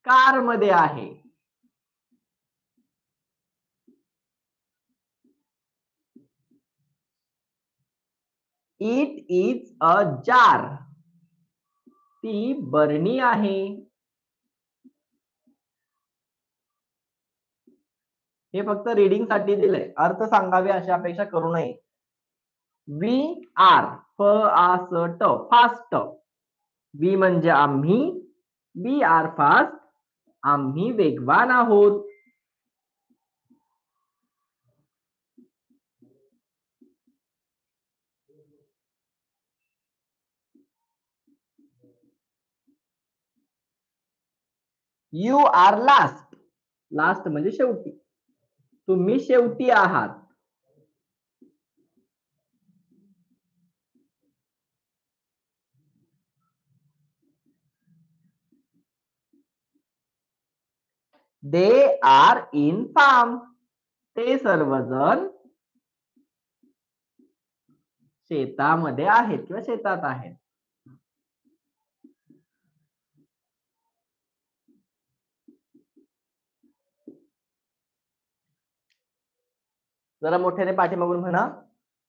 Car मध्ये आहे. It is a jar. ती बरणी आहे. हे फक्त रीडिंग साठी दिलंय, अर्थ सांगावे अशी अपेक्षा करू नये. We are fast. वी म्हणजे आम्ही, वी आर फास्ट, आम्ही वेगवान आहोत. You are last. लास्ट म्हणजे शेवटी. तुम्ही शेवटी आहात. They are in farm. ते सर्वजण शेतामध्ये आहेत किंवा शेतात आहेत. जरा मोठ्याने पाठीमागून म्हणा.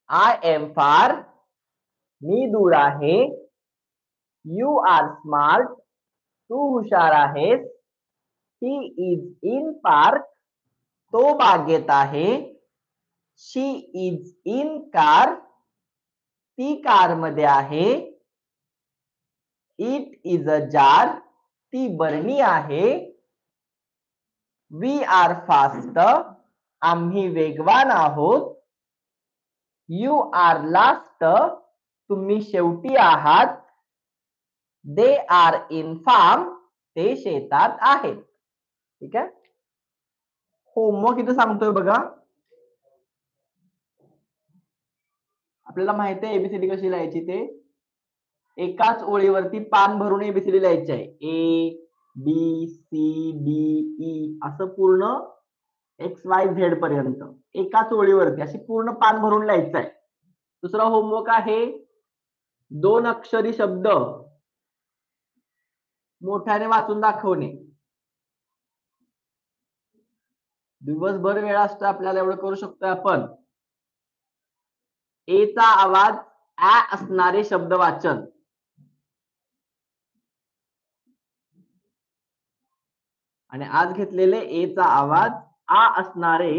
आय एम फार. मी दूर आहे. You R smart. तू हुशार आहेस. He is in park. तो बागेत आहे. She is in car. ती कार मध्ये आहे. It is a jar. ती बरणी आहे. We are fast. आम्ही वेगवान आहोत. You are last. तुम्ही शेवटी आहात. They are in farm. ते शेतात आहेत. ठीक आहे. होमवर्क इथे सांगतोय बघा. आपल्याला माहिती आहे एबीसीडी कशी लिहायची ते. एकाच ओळीवरती पान भरून एबीसीडी लिहायची आहे. A B C D E असं पूर्ण XYZ पर्यंत एकाच ओळीवरती अशी पूर्ण पान भरून लिहायचं आहे. दुसरा होमवर्क आहे 2 अक्षरी शब्द मोठ्याने वाचून दाखवणे. दिवसभर वेळ असतो आपल्याला, एवढं करू शकतोय आपण. ए चा आवाज आ असणारे शब्द वाचन. आणि आज घेतलेले ए चा आवाज आ असणारे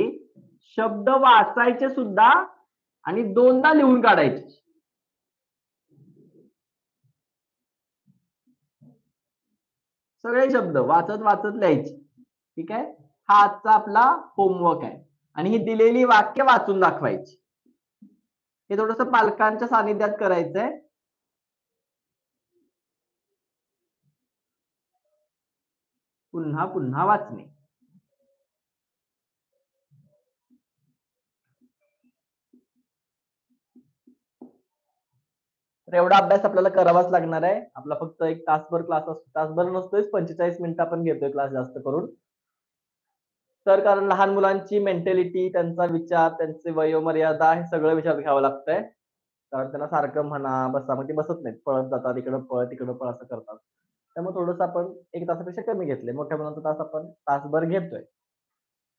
शब्द वाचायचे सुद्धा आणि दोनदा लिहून काढायचे. सगळे शब्द वाचत वाचत लिहायचे. ठीक आहे. हा आजचा आपला होमवर्क आहे. आणि ही दिलेली वाक्य वाचून दाखवायची. हे थोडस पालकांच्या सानिध्यात करायचंय. पुन्हा पुन्हा वाचणे. तर एवढा अभ्यास आपल्याला करावाच लागणार आहे. आपला फक्त एक तासभर क्लास असतो. तासभर नसतोय, 45 मिनिटं आपण घेतोय क्लास जास्त करून. तर कारण लहान मुलांची मेंटॅलिटी, त्यांचा विचार, त्यांचे वयोमर्यादा हे सगळं विचारात घ्यावं लागतंय. कारण त्यांना सारखं म्हणा बसा, मग ते बसत नाहीत, पळत जातात, इकडं पळ तिकडं पळ असं करतात. त्यामुळे थोडंसं आपण 1 तासापेक्षा कमी घेतले. मोठ्या मुलांचा तास आपण तासभर घेतोय.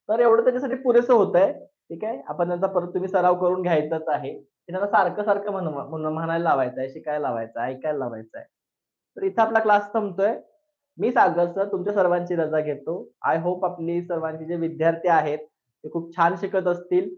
तर एवढं त्याच्यासाठी पुरेसं होत आहे. ठीक आहे. आपण त्यांचा परत तुम्ही सराव करून घ्यायचाच आहे. त्यांना सारखं सारखं म्हणायला लावायचं आहे, शिकायला लावायचं आहे, ऐकायला लावायचं आहे. तर इथं आपला क्लास संपतोय. मी सागर सर तुमच्या सर्वांची रजा घेतो. आय होप आपली सर्वांचे जे विद्यार्थी आहेत ते खूप छान शिकत असतील.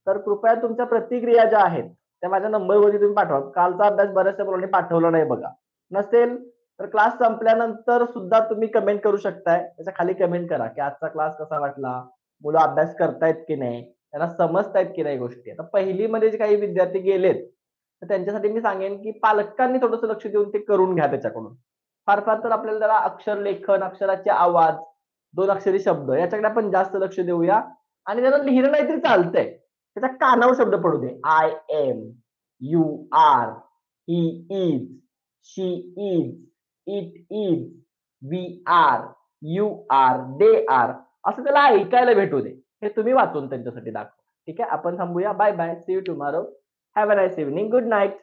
तर कृपया तुमच्या प्रतिक्रिया ज्या आहेत त्या माझ्या नंबरवरती तुम्ही पाठवा. कालचा अभ्यास बऱ्याचशा मुलांनी पाठवला नाही बघा. नसेल तर क्लास संपल्यानंतर सुद्धा तुम्ही कमेंट करू शकताय. त्याच्या खाली कमेंट करा की आजचा क्लास कसा वाटला, मुलं अभ्यास करतायत की नाही, त्यांना समजतायत की नाही गोष्टी. आता पहिलीमध्ये जे काही विद्यार्थी गेलेत तर त्यांच्यासाठी मी सांगेन की पालकांनी थोडंसं लक्ष देऊन ते करून घ्या त्याच्याकडून. फार फार तर आपल्याला जरा अक्षर लेखन, अक्षराचे आवाज, 2 अक्षरी शब्द याच्याकडे आपण जास्त लक्ष देऊया. आणि त्याला लिहिलं नाही तरी चालतंय, त्याच्या कानावर शब्द पडू दे. I am, you are, he is, she is, it is, we are, you are, they are असं त्याला ऐकायला भेटू दे. हे तुम्ही वाचून त्यांच्यासाठी दाखवा. ठीक आहे. आपण थांबूया. Bye bye. See you tomorrow. Have a nice evening. Good night.